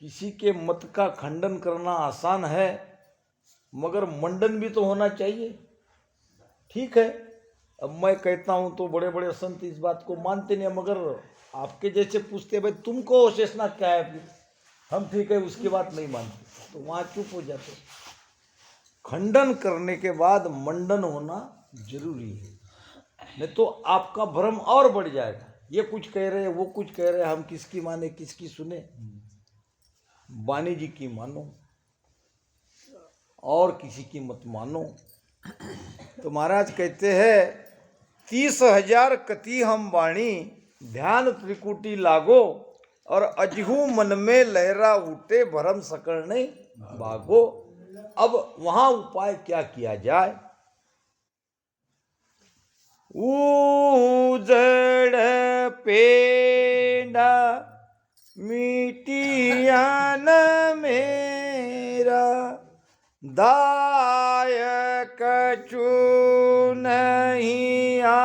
किसी के मत का खंडन करना आसान है, मगर मंडन भी तो होना चाहिए। ठीक है, अब मैं कहता हूँ तो बड़े बड़े संत इस बात को मानते नहीं, मगर आपके जैसे पूछते भाई तुमको शेषनाथ क्या है, फिर हम ठीक है उसकी बात नहीं मानते, तो वहाँ चुप हो जाते। खंडन करने के बाद मंडन होना जरूरी है, नहीं तो आपका भ्रम और बढ़ जाएगा। ये कुछ कह रहे हैं, वो कुछ कह रहे हैं, हम किसकी माने किसकी सुने? वाणी जी की मानो और किसी की मत मानो। तो महाराज कहते हैं 30,000 कति हम वाणी, ध्यान त्रिकुटी लागो, और अजहू मन में लहरा उठे, भरम सकल नहीं भागो। अब वहां उपाय क्या किया जाए? उजड़ पेंडा मिटियान मेरा, दायक चू नहीं आवे।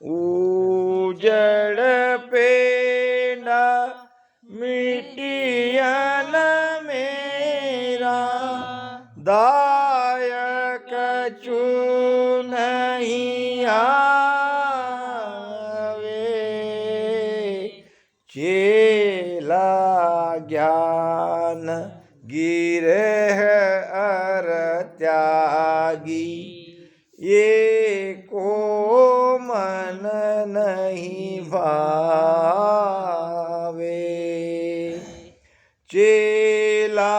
उजड़ पेंडा मिटियान मेरा, दायक चू नहीं आवे। चेला ज्ञान गिरे अर त्यागी, ये को मन नहीं भावे। चेला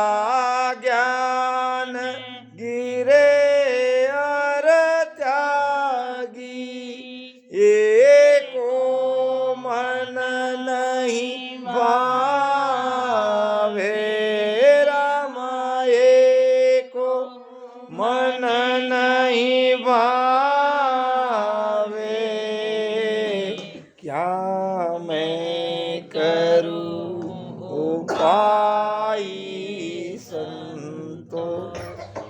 ज्ञान गिरे अर त्यागी, एको मन नहीं भावे। राम एको मन नहीं भावे। क्या मैं करूं उपाय संतो,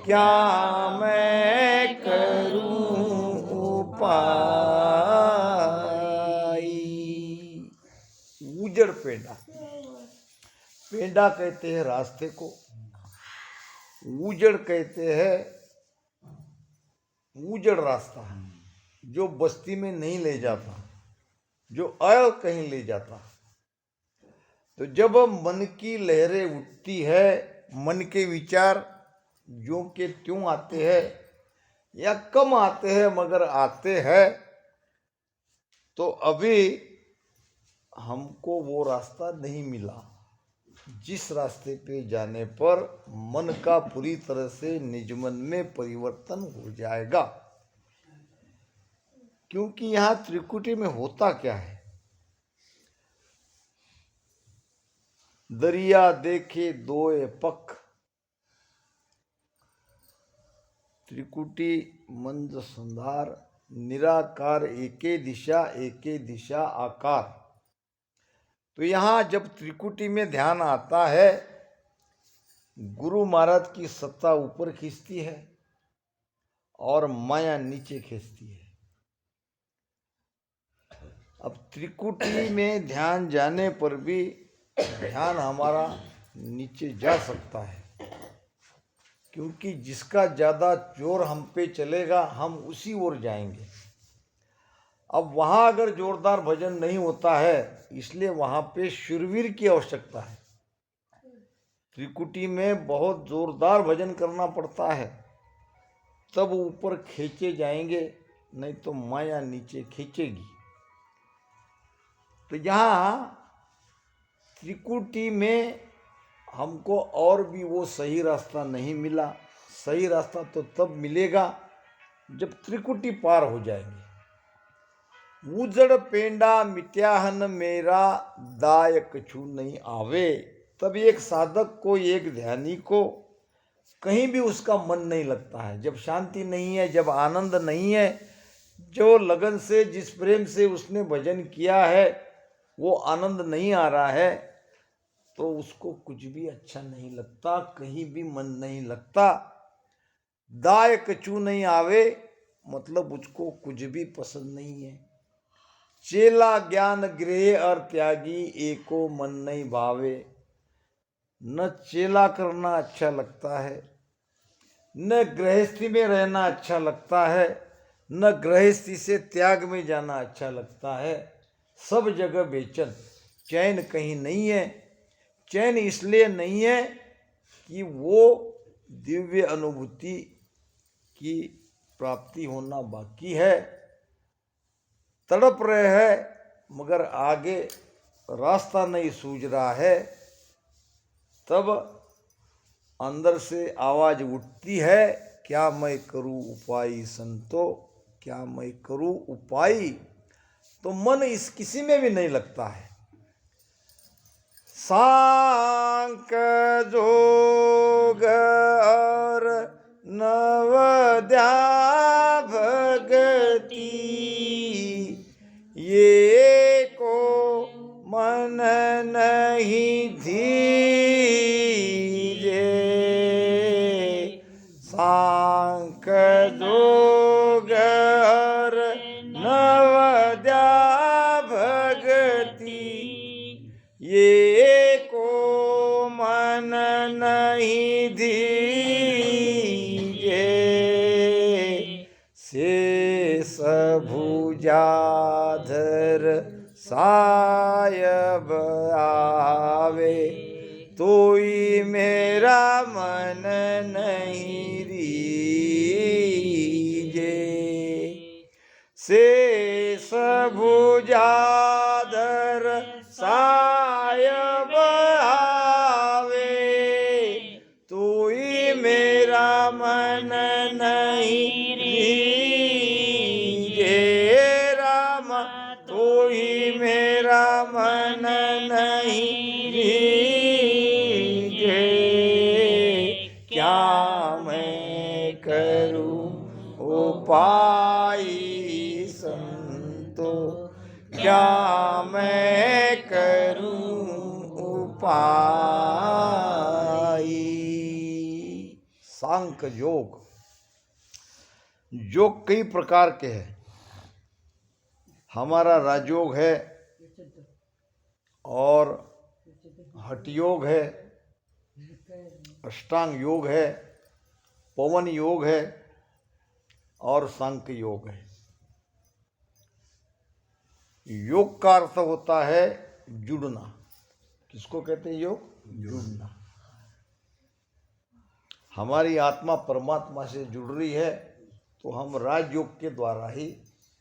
क्या मैं करूं उपाय? उजड़ पेंडा, पेंडा कहते हैं रास्ते को, उजड़ कहते हैं उजड़ रास्ता, जो बस्ती में नहीं ले जाता, जो कहीं ले जाता। तो जब मन की लहरें उठती है, मन के विचार जो के त्यों आते हैं या कम आते हैं मगर आते हैं, तो अभी हमको वो रास्ता नहीं मिला जिस रास्ते पे जाने पर मन का पूरी तरह से निज मन में परिवर्तन हो जाएगा। क्योंकि यहाँ त्रिकुटी में होता क्या है? दरिया देखे दोए पख, त्रिकुटी मंद संधार, निराकार एके दिशा आकार। तो यहाँ जब त्रिकुटी में ध्यान आता है, गुरु महाराज की सत्ता ऊपर खींचती है और माया नीचे खींचती है। अब त्रिकुटी में ध्यान जाने पर भी ध्यान हमारा नीचे जा सकता है, क्योंकि जिसका ज़्यादा जोर हम पे चलेगा हम उसी ओर जाएंगे। अब वहाँ अगर जोरदार भजन नहीं होता है, इसलिए वहाँ पे शूरवीर की आवश्यकता है। त्रिकुटी में बहुत जोरदार भजन करना पड़ता है, तब ऊपर खींचे जाएंगे, नहीं तो माया नीचे खींचेगी। तो यहाँ त्रिकुटी में हमको और भी वो सही रास्ता नहीं मिला। सही रास्ता तो तब मिलेगा जब त्रिकुटी पार हो जाएंगे। उजड़ पेंडा मिट्याहन मेरा, दायक छू नहीं आवे। तब एक साधक को, एक ध्यानी को कहीं भी उसका मन नहीं लगता है। जब शांति नहीं है, जब आनंद नहीं है, जो लगन से जिस प्रेम से उसने भजन किया है वो आनंद नहीं आ रहा है, तो उसको कुछ भी अच्छा नहीं लगता, कहीं भी मन नहीं लगता। दायक चू नहीं आवे मतलब उसको कुछ भी पसंद नहीं है। चेला ज्ञान गृह और त्यागी एको मन नहीं भावे। न चेला करना अच्छा लगता है, न गृहस्थी में रहना अच्छा लगता है, न गृहस्थी से त्याग में जाना अच्छा लगता है। सब जगह बेचैन, चैन कहीं नहीं है। चैन इसलिए नहीं है कि वो दिव्य अनुभूति की प्राप्ति होना बाकी है, तड़प रहे हैं मगर आगे रास्ता नहीं सूझ रहा है। तब अंदर से आवाज उठती है, क्या मैं करूं उपाय संतो, क्या मैं करूं उपाय। तो मन इस किसी में भी नहीं लगता है। सांख्य जोग और नवद्या भगति, ये को मन नहीं धीरे। सांख्य जोग और नवद्या भगति, ये को मन नहीं धीरे। शेष भुजाधर सायब आवे, तोई मेरा मन नहीं रीजे। शेष भुजाधर सायब आवे, तोई मेरा मन नहीं रीजे। राम तोई मेरा मन नहीं रीजे। क्या मैं करूं उपाय संतो, क्या मैं करूं उपाय। सांख्य योग, योग कई प्रकार के हैं। हमारा राजयोग है और हठ योग है, अष्टांग योग है, पवन योग है और सांख्य योग है। योग का अर्थ होता है जुड़ना। किसको कहते हैं योग? जुड़ना। हमारी आत्मा परमात्मा से जुड़ रही है तो हम राजयोग के द्वारा ही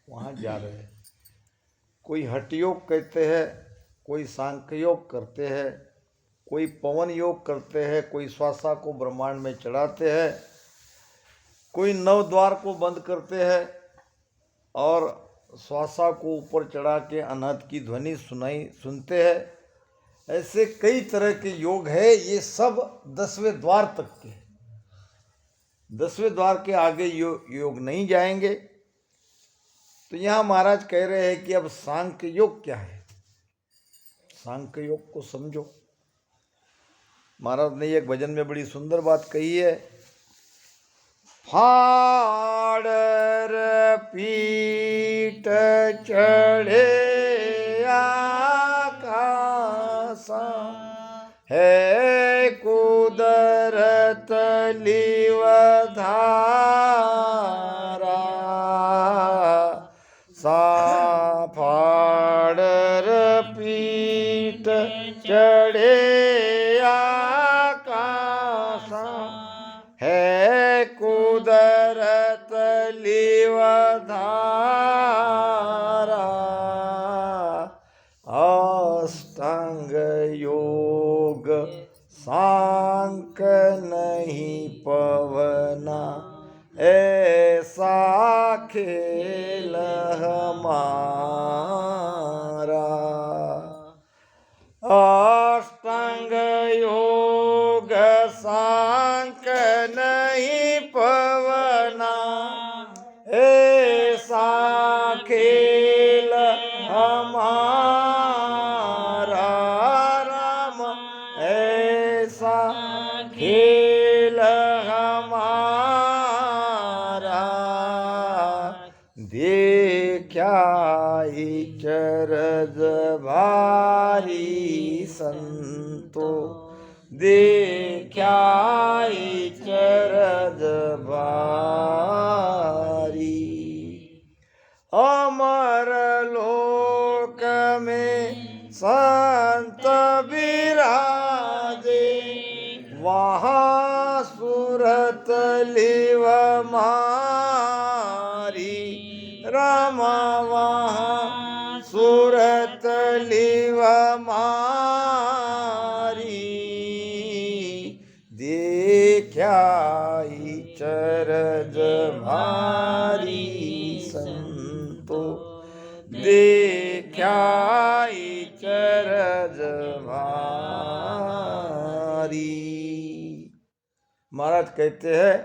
वहाँ जा रहे हैं। कोई हठ योग कहते हैं, कोई सांख्य योग करते हैं, कोई पवन योग करते हैं, कोई श्वासा को ब्रह्मांड में चढ़ाते हैं, कोई नव द्वार को बंद करते हैं और श्वासा को ऊपर चढ़ा के अनहद की ध्वनि सुनते हैं। ऐसे कई तरह के योग है। ये सब 10वें द्वार तक के। 10वें द्वार के आगे योग नहीं जाएंगे। तो यहाँ महाराज कह रहे हैं कि अब सांख्य योग क्या है। सांख्य योग को समझो। महाराज ने एक भजन में बड़ी सुंदर बात कही है। फाड़र पीठ चढ़े आकाशा, है कुदरत लिवधारा। सा फाड़र पीठ चढ़े आकाशा, है कुदरत लिवधारा। अष्टांग योग सांख्य नहीं पवना, ऐसा खेल हमारा। अष्टांग योग सांख्य नहीं पवना, ऐसा खेल हमारा। राम ऐसा खेल हमारा। देखा इच चरज भारी संतो देख्याई चरज भारी। अमर लोक में संत विराजे वहाँ सुरत लिव मारी। रामा वहाँ सुरत लिव मारी। देख्याई चरज भारी संतो देख्याई चरज भारी। महाराज कहते हैं,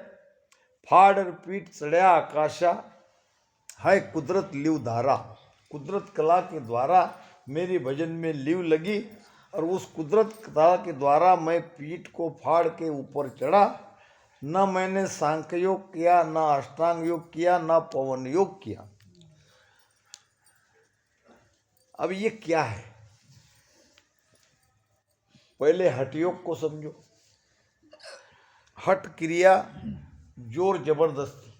फाड़ पीठ चढ़या आकाशा है कुदरत लिव धारा। कुदरत कला के द्वारा मेरी भजन में लिव लगी और उस कुदरत कला के द्वारा मैं पीठ को फाड़ के ऊपर चढ़ा। न मैंने सांख्य योग किया, न अष्टांग योग किया, न पवन योग किया। अब ये क्या है? पहले हठ योग को समझो। हठ क्रिया जोर जबरदस्ती,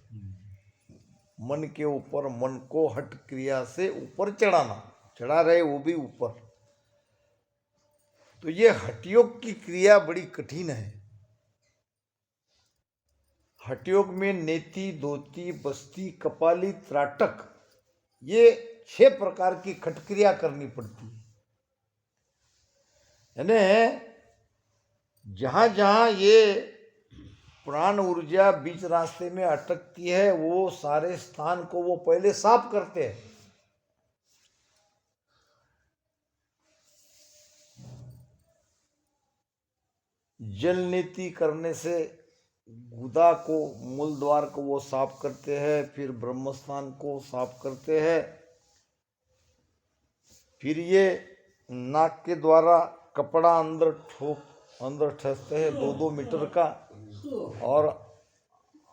मन के ऊपर, मन को हठ क्रिया से ऊपर चढ़ाना, चढ़ा रहे वो भी ऊपर। तो ये हठ योग की क्रिया बड़ी कठिन है। हठ योग में नेति, दोती, बस्ती, कपाली, त्राटक, ये 6 प्रकार की खट क्रिया करनी पड़ती है। यानी जहां जहां ये प्राण ऊर्जा बीच रास्ते में अटकती है वो सारे स्थान को वो पहले साफ करते हैं। जल नीति करने से गुदा को, मूल द्वार को वो साफ करते हैं, फिर ब्रह्मस्थान को साफ करते हैं, फिर ये नाक के द्वारा कपड़ा अंदर ठसते हैं 2-2 मीटर का, और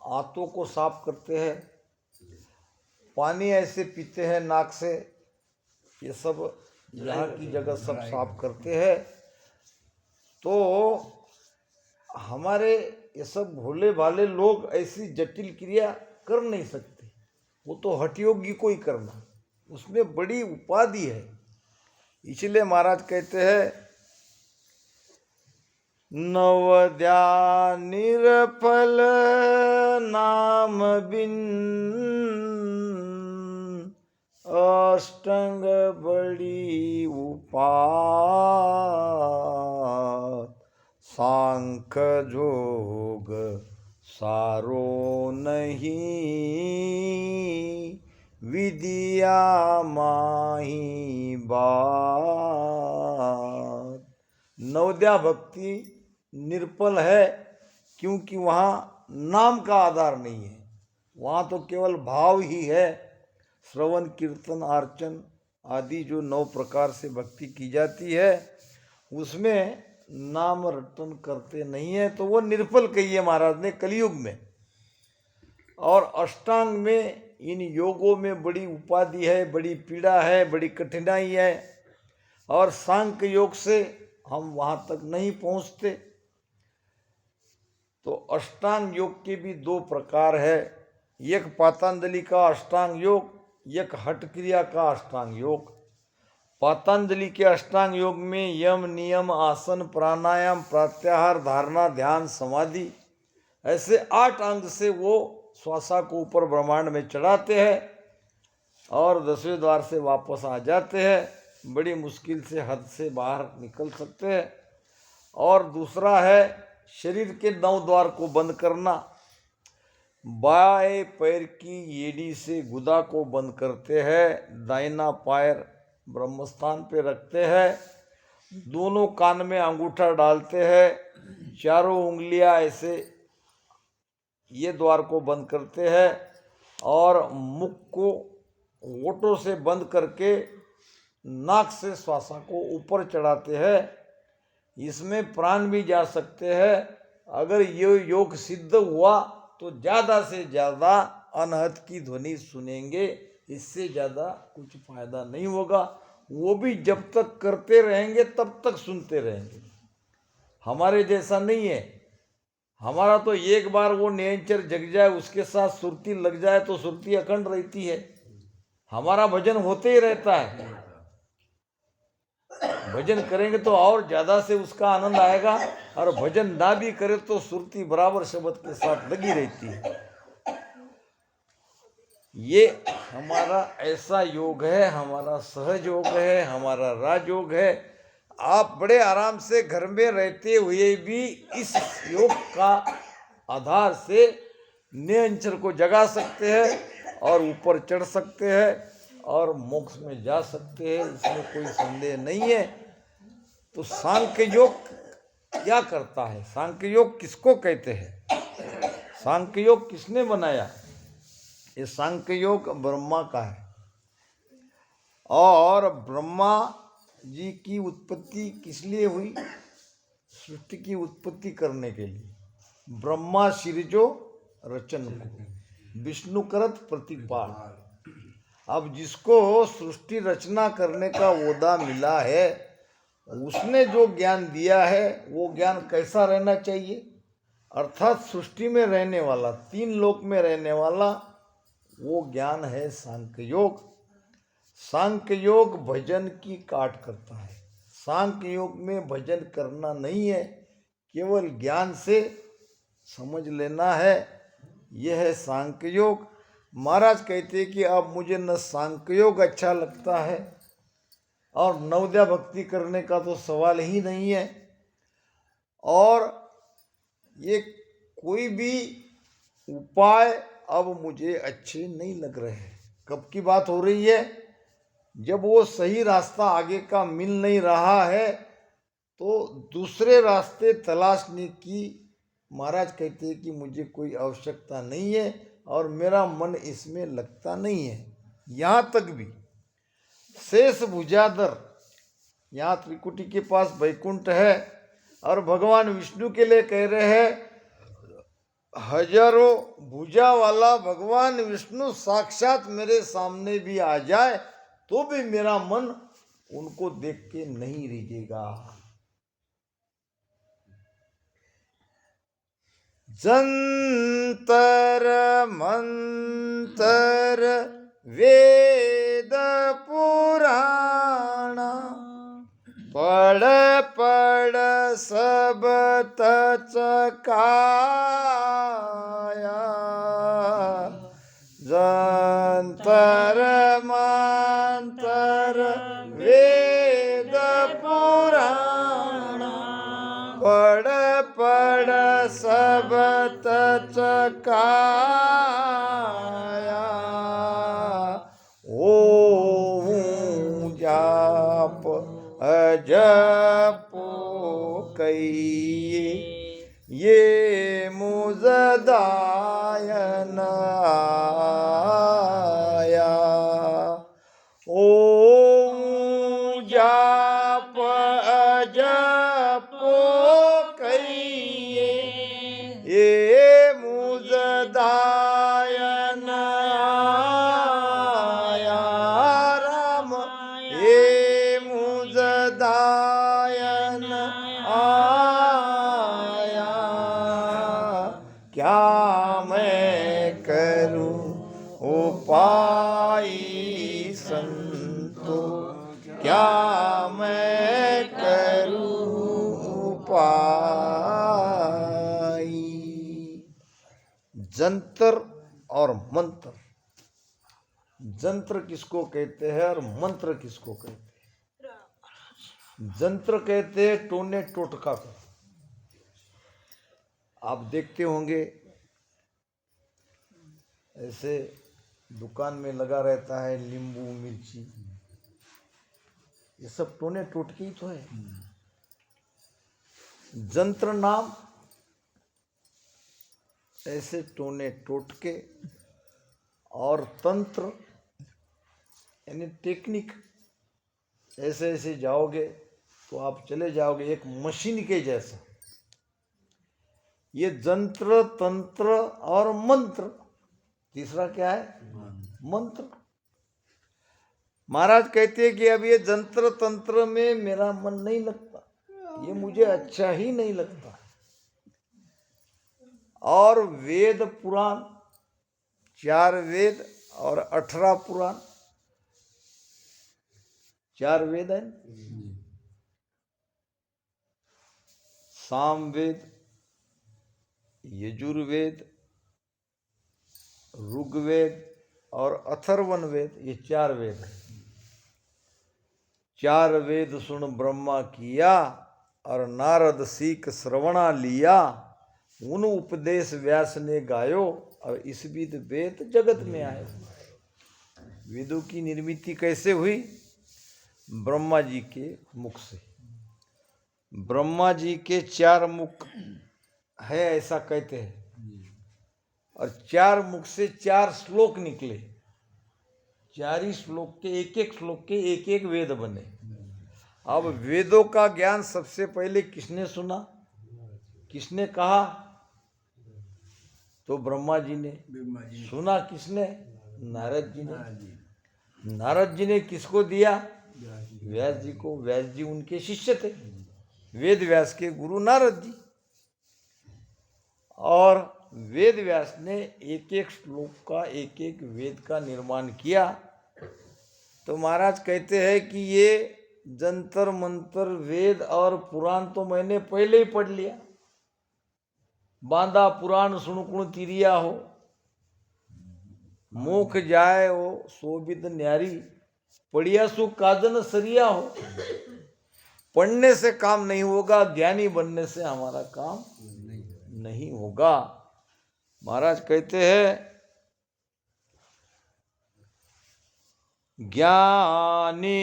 आंतों को साफ करते हैं। पानी ऐसे पीते हैं नाक से, ये सब यहाँ की जगह सब साफ करते हैं। तो हमारे ये सब भोले भाले लोग ऐसी जटिल क्रिया कर नहीं सकते। वो तो हठयोगी को ही करना, उसमें बड़ी उपाधि है। इसलिए महाराज कहते हैं, नवद्या निरफल नाम बिन अष्टंग बड़ी उपात। सांख जोग सारो नहीं विद्या माही बात। नवद्या भक्ति निर्पल है, क्योंकि वहाँ नाम का आधार नहीं है। वहाँ तो केवल भाव ही है। श्रवण, कीर्तन, अर्चन आदि जो 9 प्रकार से भक्ति की जाती है, उसमें नाम रटन करते नहीं है, तो वो निर्पल कही है महाराज ने कलयुग में। और अष्टांग में, इन योगों में बड़ी उपाधि है, बड़ी पीड़ा है, बड़ी कठिनाई है, और सांख्य योग से हम वहाँ तक नहीं पहुँचते। तो अष्टांग योग के भी 2 प्रकार है, एक पातंजलि का अष्टांग योग, एक हठ क्रिया का अष्टांग योग। पातंजलि के अष्टांग योग में यम, नियम, आसन, प्राणायाम, प्रत्याहार, धारणा, ध्यान, समाधि, ऐसे 8 अंग से वो श्वासा को ऊपर ब्रह्मांड में चढ़ाते हैं और 10वें द्वार से वापस आ जाते हैं। बड़ी मुश्किल से हद से बाहर निकल सकते हैं। और दूसरा है शरीर के 9 द्वार को बंद करना। बाएं पैर की एड़ी से गुदा को बंद करते हैं, दाहिना पैर ब्रह्मस्थान पे रखते हैं, दोनों कान में अंगूठा डालते हैं, चारों उंगलियां ऐसे ये द्वार को बंद करते हैं, और मुख को होठों से बंद करके नाक से श्वासा को ऊपर चढ़ाते हैं। इसमें प्राण भी जा सकते हैं। अगर ये योग सिद्ध हुआ तो ज़्यादा से ज़्यादा अनहद की ध्वनि सुनेंगे, इससे ज़्यादा कुछ फायदा नहीं होगा। वो भी जब तक करते रहेंगे तब तक सुनते रहेंगे। हमारे जैसा नहीं है। हमारा तो एक बार वो नियंचर जग जाए, उसके साथ सुरती लग जाए तो सुरती अखंड रहती है। हमारा भजन होते ही रहता है। भजन करेंगे तो और ज्यादा से उसका आनंद आएगा, और भजन ना भी करे तो सुरती बराबर शब्द के साथ लगी रहती है। ये हमारा ऐसा योग है, हमारा सहज योग है, हमारा राजयोग है। आप बड़े आराम से घर में रहते हुए भी इस योग का आधार से नियंचर को जगा सकते हैं और ऊपर चढ़ सकते हैं और मोक्ष में जा सकते हैं, इसमें कोई संदेह नहीं है। तो सांख्य योग क्या करता है? सांख्य योग किसको कहते हैं? सांख्य योग किसने बनाया? ये सांख्य योग ब्रह्मा का है। और ब्रह्मा जी की उत्पत्ति किस लिए हुई? सृष्टि की उत्पत्ति करने के लिए। ब्रह्मा सिरजो रचन को, विष्णु करत प्रतिपाल। अब जिसको सृष्टि रचना करने का ओदा मिला है, उसने जो ज्ञान दिया है वो ज्ञान कैसा रहना चाहिए? अर्थात सृष्टि में रहने वाला, तीन लोक में रहने वाला वो ज्ञान है सांख्य योग। सांख्य योग भजन की काट करता है। सांख्य योग में भजन करना नहीं है, केवल ज्ञान से समझ लेना है। यह है सांख्य योग। महाराज कहते हैं कि अब मुझे न सांख्य योग अच्छा लगता है और नवोदय भक्ति करने का तो सवाल ही नहीं है, और ये कोई भी उपाय अब मुझे अच्छे नहीं लग रहे हैं। कब की बात हो रही है? जब वो सही रास्ता आगे का मिल नहीं रहा है तो दूसरे रास्ते तलाशने की महाराज कहते हैं कि मुझे कोई आवश्यकता नहीं है और मेरा मन इसमें लगता नहीं है। यहाँ तक भी शेष भुजाधर, यहाँ त्रिकुटी के पास वैकुंठ है और भगवान विष्णु के लिए कह रहे हैं, हजारों भुजा वाला भगवान विष्णु साक्षात मेरे सामने भी आ जाए तो भी मेरा मन उनको देख के नहीं रिझेगा। जंतर मंतर वेद पुराण, पढ़ पढ़ सब तचकाया। जंतर मंतर वेद पुराण, पढ़ पढ़ सब तचकाया। ओम जाप अजपो कहिए, ये मुझदायन आया। ओम जाप अजपो कहिए, ये मुझदायन आया। राम ये मुझदायन आया। क्या मैं करूं उपाय संतो, क्या मैं करूं उपाय। जंतर और मंत्र, जंत्र किसको कहते हैं और मंत्र किसको कहते हैं? जंत्र कहते हैं टोने टोटका को। आप देखते होंगे ऐसे दुकान में लगा रहता है नींबू मिर्ची, ये सब टोने टोटके ही तो है। जंत्र नाम ऐसे टोने टोटके, और तंत्र यानी टेक्निक। ऐसे ऐसे जाओगे तो आप चले जाओगे एक मशीन के जैसा। ये जंत्र, तंत्र और मंत्र। तीसरा क्या है? मंत्र। महाराज कहते हैं कि अब ये जंत्र तंत्र में मेरा मन नहीं लगता, ये मुझे अच्छा ही नहीं लगता। और वेद पुराण, 4 वेद और 18 पुराण, 4 वेद है, सामवेद, यजुर्वेद, ऋग्वेद और अथर्वण वेद, ये 4 वेद हैं। 4 वेद सुन ब्रह्मा किया और नारद सीख श्रवणा लिया। उन उपदेश व्यास ने गायो और इस विद वेद जगत में आए। वेदों की निर्मिति कैसे हुई? ब्रह्मा जी के मुख से। ब्रह्मा जी के 4 मुख है ऐसा कहते हैं, और 4 मुख से 4 श्लोक निकले। 4 ही श्लोक के एक श्लोक के एक वेद बने। अब वेदों का ज्ञान सबसे पहले किसने सुना, किसने कहा? तो ब्रह्मा जी ने। सुना किसने? नारद जी ने। नारद जी ने किसको दिया? व्यास जी को। व्यास जी उनके शिष्य थे, वेद व्यास के गुरु नारद जी। और वेद व्यास ने एक श्लोक का एक वेद का निर्माण किया। तो महाराज कहते हैं कि ये जंतर मंतर वेद और पुराण तो मैंने पहले ही पढ़ लिया। बांधा पुराण सुनकुण तिरिया हो, मुख जाए हो शोभित न्यारी, पढ़िया सु काजन सरिया हो। पढ़ने से काम नहीं होगा, ज्ञानी बनने से हमारा काम नहीं होगा। महाराज कहते हैं ज्ञानी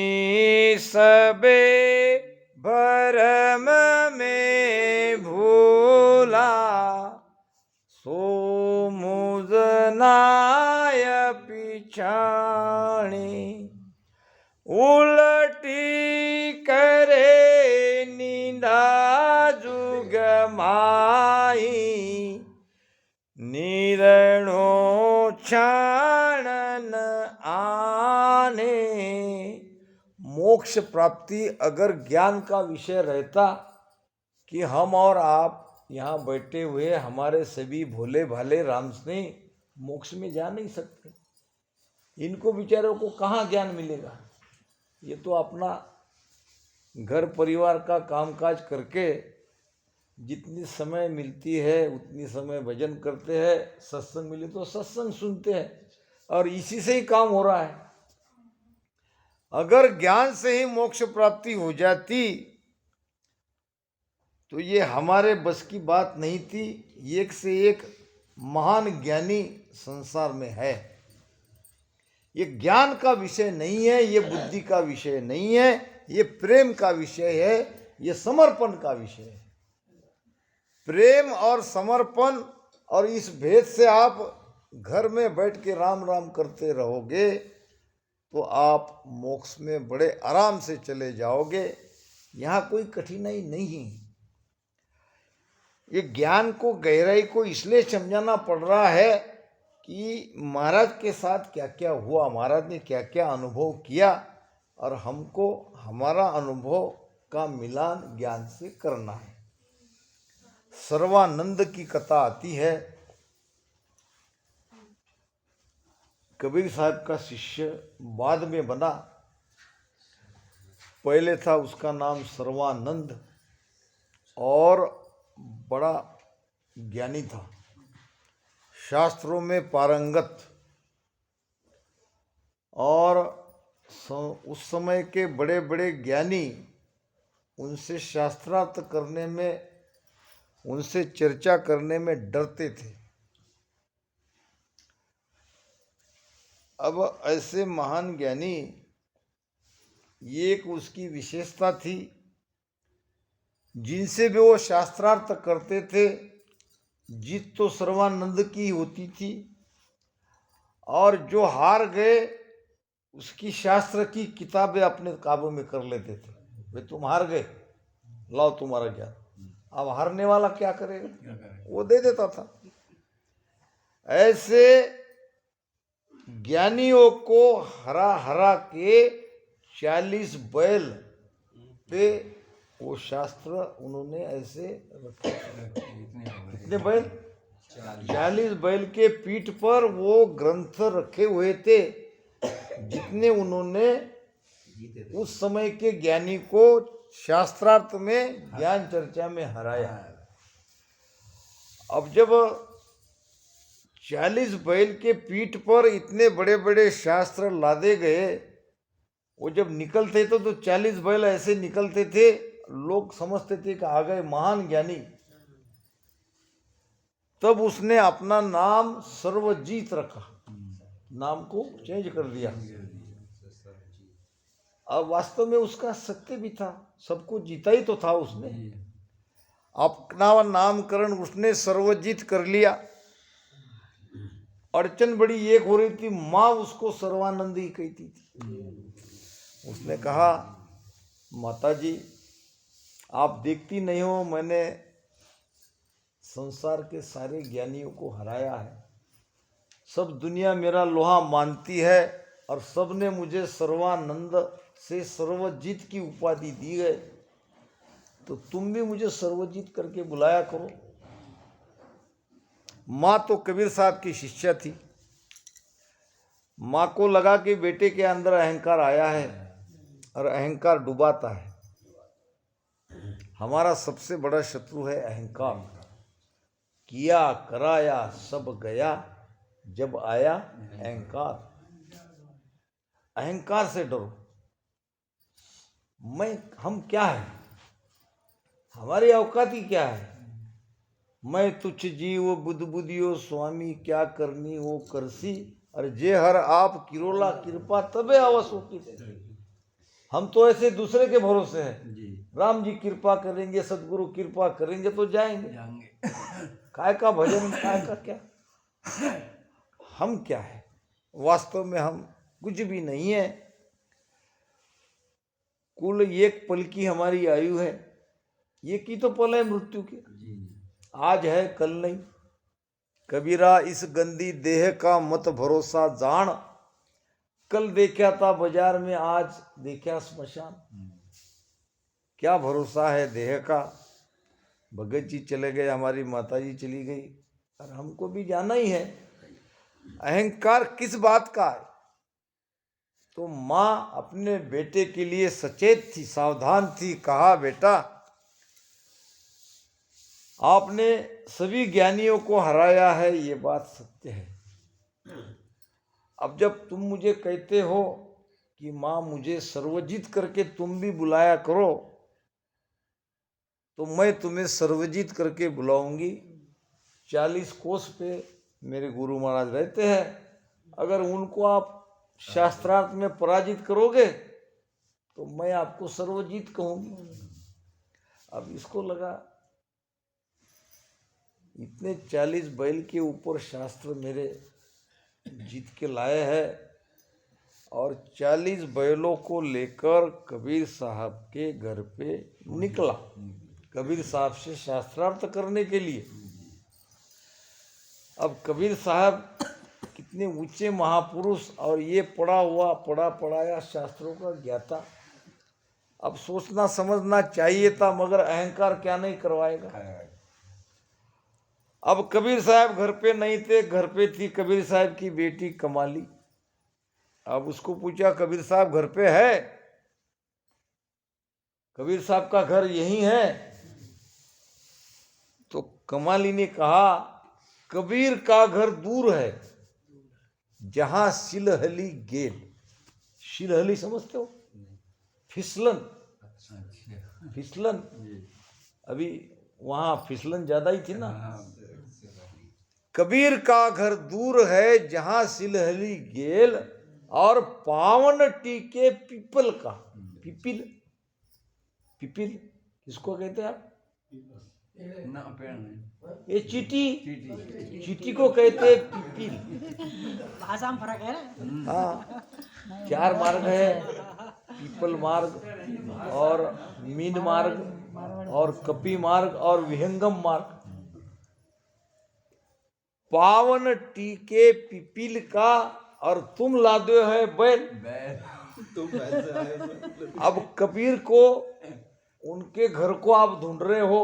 सबे भरम में भूला, सो मुझनाय पिछाणी, उलटी करे निंदा जुग माई, निरणो क्षाणन आने। मोक्ष प्राप्ति अगर ज्ञान का विषय रहता कि हम और आप यहाँ बैठे हुए हमारे सभी भोले भाले राम स्नेही मोक्ष में जा नहीं सकते, इनको बेचारों को कहाँ ज्ञान मिलेगा? ये तो अपना घर परिवार का कामकाज करके जितनी समय मिलती है उतनी समय भजन करते हैं, सत्संग मिले तो सत्संग सुनते हैं, और इसी से ही काम हो रहा है। अगर ज्ञान से ही मोक्ष प्राप्ति हो जाती तो ये हमारे बस की बात नहीं थी। एक से एक महान ज्ञानी संसार में है। ये ज्ञान का विषय नहीं है, ये बुद्धि का विषय नहीं है, ये प्रेम का विषय है, ये समर्पण का विषय है। प्रेम और समर्पण, और इस भेद से आप घर में बैठ के राम राम करते रहोगे तो आप मोक्ष में बड़े आराम से चले जाओगे। यहाँ कोई कठिनाई नहीं। ये ज्ञान को, गहराई को इसलिए समझाना पड़ रहा है कि महाराज के साथ क्या क्या हुआ, महाराज ने क्या क्या अनुभव किया, और हमको हमारा अनुभव का मिलान ज्ञान से करना है। सर्वानंद की कथा आती है। कबीर साहब का शिष्य बाद में बना, पहले था उसका नाम सर्वानंद, और बड़ा ज्ञानी था, शास्त्रों में पारंगत, और उस समय के बड़े बड़े ज्ञानी उनसे शास्त्रार्थ करने में, उनसे चर्चा करने में डरते थे। अब ऐसे महान ज्ञानी, एक उसकी विशेषता थी, जिनसे भी वो शास्त्रार्थ करते थे जीत तो सर्वानंद की होती थी, और जो हार गए उसकी शास्त्र की किताबें अपने काबू में कर लेते थे। वे तुम हार गए, लाओ तुम्हारा ज्ञान। अब हारने वाला क्या करेगा? वो दे देता था। ऐसे ज्ञानियों को हरा हरा के 40 बैल पे वो शास्त्र उन्होंने ऐसे रखे। कितने बैल? 40 बैल के पीठ पर वो ग्रंथ रखे हुए थे, जितने उन्होंने उस समय के ज्ञानी को शास्त्रार्थ में ज्ञान चर्चा में हराया। अब जब 40 बैल के पीठ पर इतने बड़े बड़े शास्त्र लादे गए, वो जब निकलते थे तो 40 बैल ऐसे निकलते थे, लोग समझते थे कि आ गए महान ज्ञानी। तब उसने अपना नाम सर्वजीत रखा, नाम को चेंज कर दिया। अब वास्तव में उसका सत्य भी था, सबको जीता ही तो था उसने। अपना नामकरण उसने सर्वजीत कर लिया। अड़चन बड़ी एक हो रही थी, माँ उसको सर्वानंदी कहती थी। उसने कहा, माता जी आप देखती नहीं हो, मैंने संसार के सारे ज्ञानियों को हराया है, सब दुनिया मेरा लोहा मानती है और सब ने मुझे सर्वानंद से सर्वजीत की उपाधि दी है, तो तुम भी मुझे सर्वजीत करके बुलाया करो। माँ तो कबीर साहब की शिष्या थी। माँ को लगा कि बेटे के अंदर अहंकार आया है और अहंकार डुबाता है। हमारा सबसे बड़ा शत्रु है अहंकार। किया कराया सब गया, जब आया अहंकार। अहंकार से डरो। हम क्या है, हमारी औकात ही क्या है। मैं तुच्छ जीव बुध बुधियो स्वामी, क्या करनी वो करसी, और जे हर आप किरोला कृपा तबे आवस होती। हम तो ऐसे दूसरे के भरोसे हैं। राम जी कृपा करेंगे, सदगुरु कृपा करेंगे तो जाएंगे। काय का भजन, काय का क्या। हम क्या है, वास्तव में हम कुछ भी नहीं है। कुल एक पल की हमारी आयु है, एक ही तो पल है मृत्यु की। आज है कल नहीं। कबीरा इस गंदी देह का मत भरोसा जान, कल देखा था बाजार में, आज देखा स्मशान। क्या भरोसा है देह का। भगत जी चले गए, हमारी माता जी चली गई, और हमको भी जाना ही है। अहंकार किस बात का है। तो माँ अपने बेटे के लिए सचेत थी, सावधान थी। कहा, बेटा आपने सभी ज्ञानियों को हराया है, ये बात सत्य है। अब जब तुम मुझे कहते हो कि माँ मुझे सर्वजीत करके तुम भी बुलाया करो, तो मैं तुम्हें सर्वजीत करके बुलाऊंगी। 40 कोस पे मेरे गुरु महाराज रहते हैं, अगर उनको आप शास्त्रार्थ में पराजित करोगे तो मैं आपको सर्वजीत कहूंगी। अब इसको लगा इतने 40 बैल के ऊपर शास्त्र मेरे जीत के लाए हैं, और 40 बैलों को लेकर कबीर साहब के घर पे निकला, कबीर साहब से शास्त्रार्थ करने के लिए। अब कबीर साहब कितने ऊंचे महापुरुष, और ये पढ़ा पढ़ाया शास्त्रों का ज्ञाता। अब सोचना समझना चाहिए था, मगर अहंकार क्या नहीं करवाएगा। अब कबीर साहब घर पे नहीं थे, घर पे थी कबीर साहब की बेटी कमाली। अब उसको पूछा, कबीर साहब घर पे है? कबीर साहब का घर यही है? तो कमाली ने कहा, कबीर का घर दूर है, जहां सिलहली गेल। सिलहली समझते हो? फिसलन, फिसलन। अभी वहां फिसलन ज्यादा ही थी ना। कबीर का घर दूर है, जहां सिलहली गेल, और पावन टीके पीपल का। पिपिल, पिपिल किसको कहते हैं आप? ये चीटी, चीटी को कहते हैं पिपिल। भाषा में फर्क है ना। हाँ, 4 मार्ग है, पीपल मार्ग और मीन मार्ग और कपी मार्ग और विहंगम मार्ग। पावन टीके पिपील का और तुम लादे है बैल। तुम पैसे आए हो। अब कबीर को उनके घर को आप ढूंढ रहे हो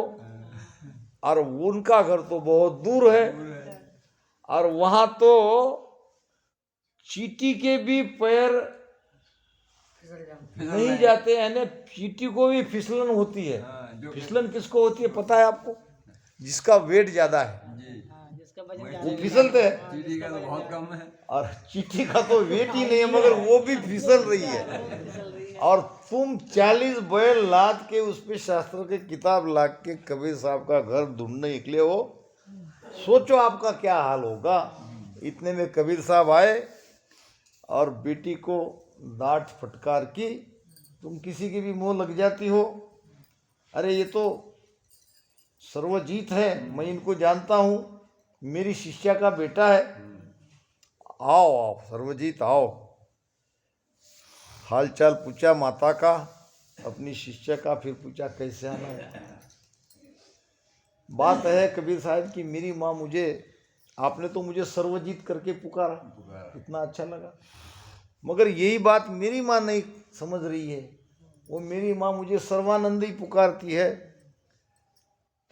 और उनका घर तो बहुत दूर है और वहां तो चींटी के भी पैर नहीं जाते हैं ना, चींटी को भी फिसलन होती है। फिसलन किसको होती है पता है आपको? जिसका वेट ज्यादा है जिसका वजन वो ज्यादा फिसलते हैं, चीटी का तो बहुत कम है। और चींटी का तो वेट ही नहीं है मगर वो भी फिसल रही है। फिसल रही है। और तुम 40 बैल लाद के उस पे शास्त्र की किताब ला के कबीर साहब का घर ढूंढने निकले हो, सोचो आपका क्या हाल होगा। इतने में कबीर साहब आए और बेटी को डांट फटकार की, तुम किसी की भी मुंह लग जाती हो। अरे ये तो सर्वजीत है, मैं इनको जानता हूँ, मेरी शिष्या का बेटा है। आओ आओ सर्वजीत आओ। हालचाल पूछा माता का, अपनी शिष्य का, फिर पूछा कैसे आना है। बात है कबीर साहब की, मेरी माँ मुझे, आपने तो मुझे सर्वजीत करके पुकारा, इतना अच्छा लगा, मगर यही बात मेरी माँ नहीं समझ रही है। वो मेरी माँ मुझे सर्वानंद ही पुकारती है,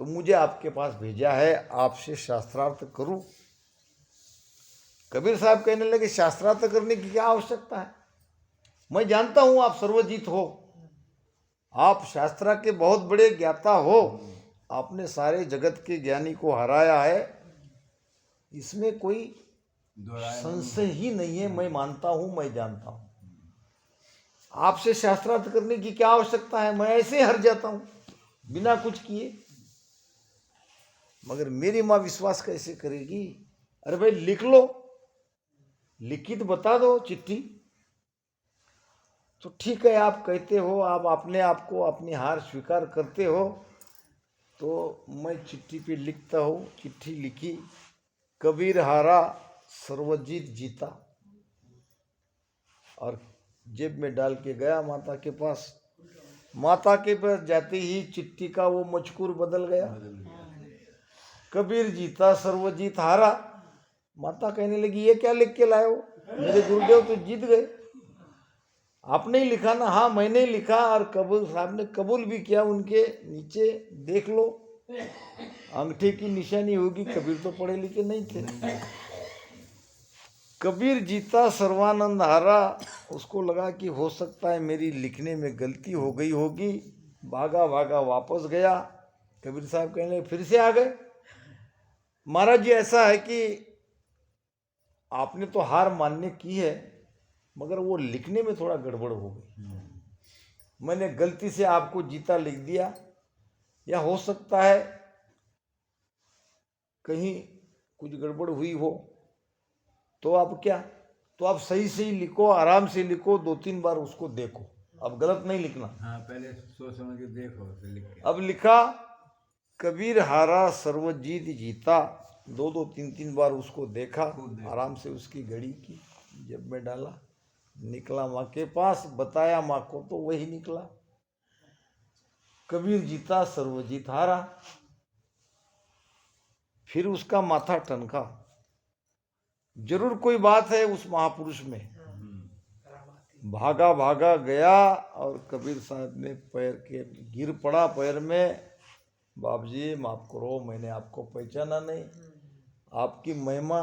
तो मुझे आपके पास भेजा है, आपसे शास्त्रार्थ करूं। कबीर साहब कहने लगे शास्त्रार्थ करने की क्या आवश्यकता है, मैं जानता हूं आप सर्वजीत हो, आप शास्त्रा के बहुत बड़े ज्ञाता हो, आपने सारे जगत के ज्ञानी को हराया है, इसमें कोई संशय ही नहीं है, मैं मानता हूं, मैं जानता हूं। आपसे शास्त्रार्थ करने की क्या आवश्यकता है, मैं ऐसे हर जाता हूं बिना कुछ किए। मगर मेरी माँ विश्वास कैसे करेगी? अरे भाई लिख लो, लिखित बता दो चिट्ठी। तो ठीक है, आप कहते हो, आप अपने आप को अपनी हार स्वीकार करते हो, तो मैं चिट्ठी पे लिखता हूँ। चिट्ठी लिखी, कबीर हारा सर्वजीत जीता, और जेब में डाल के गया माता के पास। माता के पास जाते ही चिट्ठी का वो मजकूर बदल गया, कबीर जीता सर्वजीत हारा। माता कहने लगी ये क्या लिख के लाए हो, मेरे गुरुदेव तो जीत गए। आपने ही लिखा ना? हाँ मैंने ही लिखा, और कबीर साहब ने कबूल भी किया। उनके नीचे देख लो, अंगूठे की निशानी होगी। कबीर तो पढ़े लिखे नहीं थे। कबीर जीता सर्वानंद हारा। उसको लगा कि हो सकता है मेरी लिखने में गलती हो गई होगी, भागा भागा वापस गया। कबीर साहब कहने फिर से आ गए। महाराज जी ऐसा है कि आपने तो हार मानने की है, मगर वो लिखने में थोड़ा गड़बड़ हो गई, मैंने गलती से आपको जीता लिख दिया, या हो सकता है कहीं कुछ गड़बड़ हुई हो, तो आप क्या, तो आप सही सही लिखो, आराम से लिखो, 2-3 बार उसको देखो, अब गलत नहीं लिखना। हाँ पहले सोच समझ के देखो फिर लिख के। अब लिखा कबीर हारा सर्वजीत जीता, 2-2 3-3 बार उसको देखा, आराम से उसकी घड़ी की, जेब में डाला, निकला माँ के पास, बताया माँ को, तो वही निकला, कबीर जीता सर्वजीत हारा। फिर उसका माथा टनका, जरूर कोई बात है उस महापुरुष में। भागा भागा गया और कबीर साहब ने पैर के गिर पड़ा पैर में, बाप जी माफ करो, मैंने आपको पहचाना नहीं, आपकी महिमा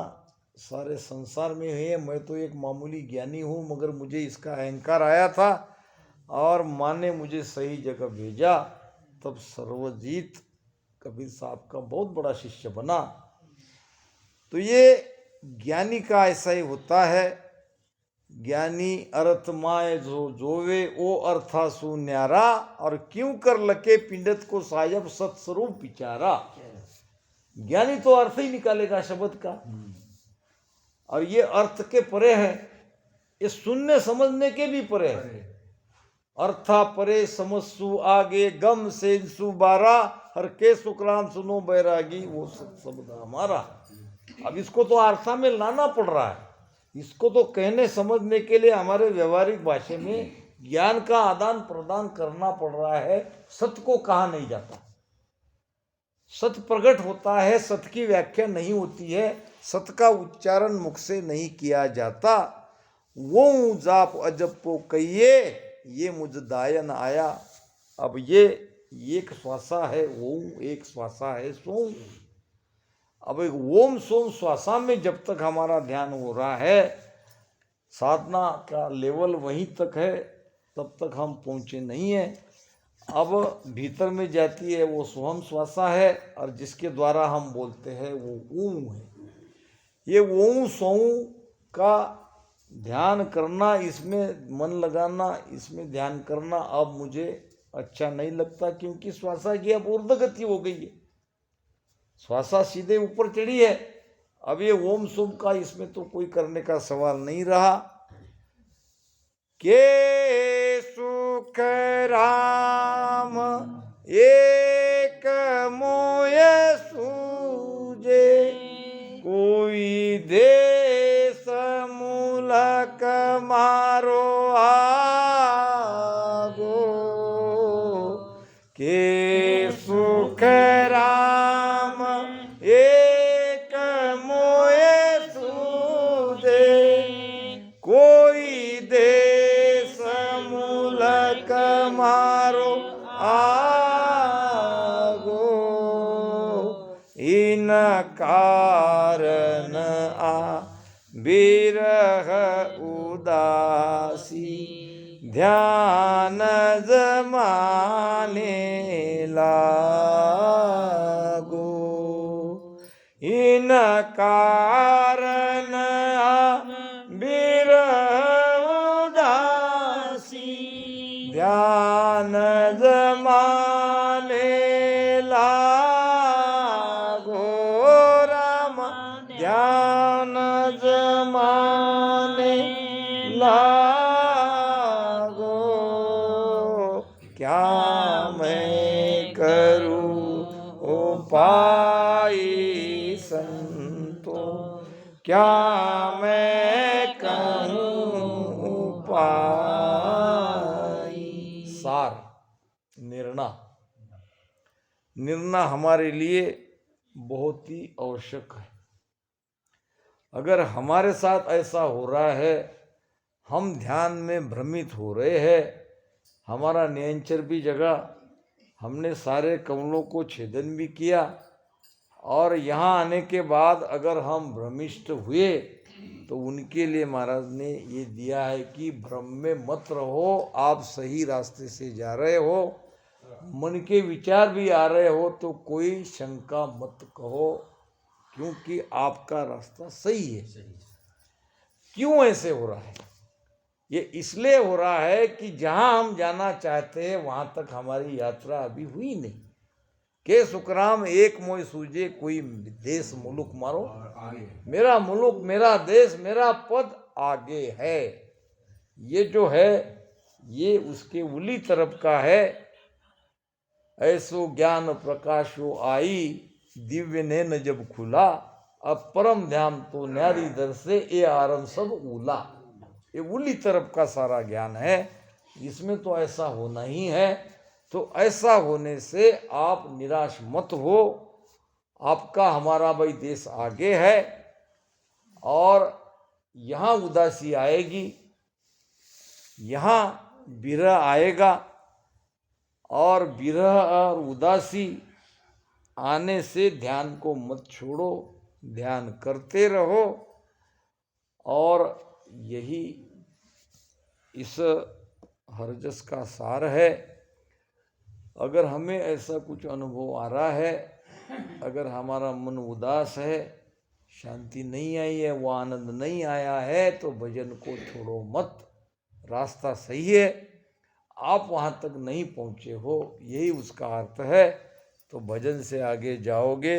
सारे संसार में है, मैं तो एक मामूली ज्ञानी हूँ, मगर मुझे इसका अहंकार आया था और माँ ने मुझे सही जगह भेजा, तब सर्वजीत कबीर साहब का बहुत बड़ा शिष्य बना। तो ये ज्ञानी का ऐसा ही होता है, ज्ञानी अर्थ माय जो जोवे ओ अर्था सु न्यारा, और क्यों कर लके पिंडत को सायब सत्स्वरूप विचारा। ज्ञानी तो अर्थ ही निकालेगा शब्द का, और ये अर्थ के परे है, ये सुनने समझने के भी परे है। अर्था परे समझसु आगे गम सेंसु बारा, हर के सुकराम सुनो बैरागी वो शब्द हमारा। अब इसको तो अर्था में लाना पड़ रहा है, इसको तो कहने समझने के लिए हमारे व्यवहारिक भाषा में ज्ञान का आदान प्रदान करना पड़ रहा है। सत्य को कहा नहीं जाता, सत्य प्रकट होता है, सत्य की व्याख्या नहीं होती है, सत का उच्चारण मुख से नहीं किया जाता। वो जाप अजब को कहिए, ये मुझ दायन आया। अब ये एक श्वासा है ओम, एक श्वासा है सोम। अब एक ओम सोम श्वासा में जब तक हमारा ध्यान हो रहा है, साधना का लेवल वहीं तक है, तब तक हम पहुँचे नहीं हैं। अब भीतर में जाती है वो सोहम श्वासा है, और जिसके द्वारा हम बोलते हैं वो ओम है। ये ओम सोम का ध्यान करना, इसमें मन लगाना, इसमें ध्यान करना अब मुझे अच्छा नहीं लगता, क्योंकि श्वासा की अब ऊर्ध्वगति हो गई है, श्वासा सीधे ऊपर चढ़ी है। अब ये ओम सोम का इसमें तो कोई करने का सवाल नहीं रहा। के सुख राम एक मोय सूजे, कोई देश मूलक मारो आगो। के सुख राम एक मोय सूजे, कोई देश मूलक मारो आगो। इन कारण आ बिरह उदासी, ध्यान जमाने लागो। इन कारण बिरह उदासी, ध्यान जमाने लागो। राम ध्यान जमाने लागो। क्या मैं करूं उपाय संतो, क्या मैं कहूँ उपाय। सार निर्णय हमारे लिए बहुत ही आवश्यक है। अगर हमारे साथ ऐसा हो रहा है, हम ध्यान में भ्रमित हो रहे हैं, हमारा नियंचर भी जगा, हमने सारे कमलों को छेदन भी किया, और यहाँ आने के बाद अगर हम भ्रमिष्ट हुए, तो उनके लिए महाराज ने ये दिया है कि भ्रम में मत रहो, आप सही रास्ते से जा रहे हो। मन के विचार भी आ रहे हो तो कोई शंका मत कहो, क्योंकि आपका रास्ता सही है। क्यों ऐसे हो रहा है? ये इसलिए हो रहा है कि जहाँ हम जाना चाहते हैं वहाँ तक हमारी यात्रा अभी हुई नहीं। के सुखराम एक मोय सूझे, कोई देश मुलुक मारो मेरा मुलुक, मेरा देश, मेरा पद आगे है। ये जो है ये उसके उली तरफ का है। ऐसो ज्ञान प्रकाशो आई, दिव्य नैन जब खुला, अब परम ध्यान तो न्यारी दर से, ये आरम सब उला। ये उली तरफ का सारा ज्ञान है, इसमें तो ऐसा होना ही है। तो ऐसा होने से आप निराश मत हो। आपका हमारा भाई देश आगे है, और यहाँ उदासी आएगी, यहाँ विरह आएगा, और विरह और उदासी आने से ध्यान को मत छोड़ो, ध्यान करते रहो। और यही इस हरजस का सार है। अगर हमें ऐसा कुछ अनुभव आ रहा है, अगर हमारा मन उदास है, शांति नहीं आई है, वो आनंद नहीं आया है, तो भजन को छोड़ो मत। रास्ता सही है, आप वहाँ तक नहीं पहुँचे हो, यही उसका अर्थ है। तो भजन से आगे जाओगे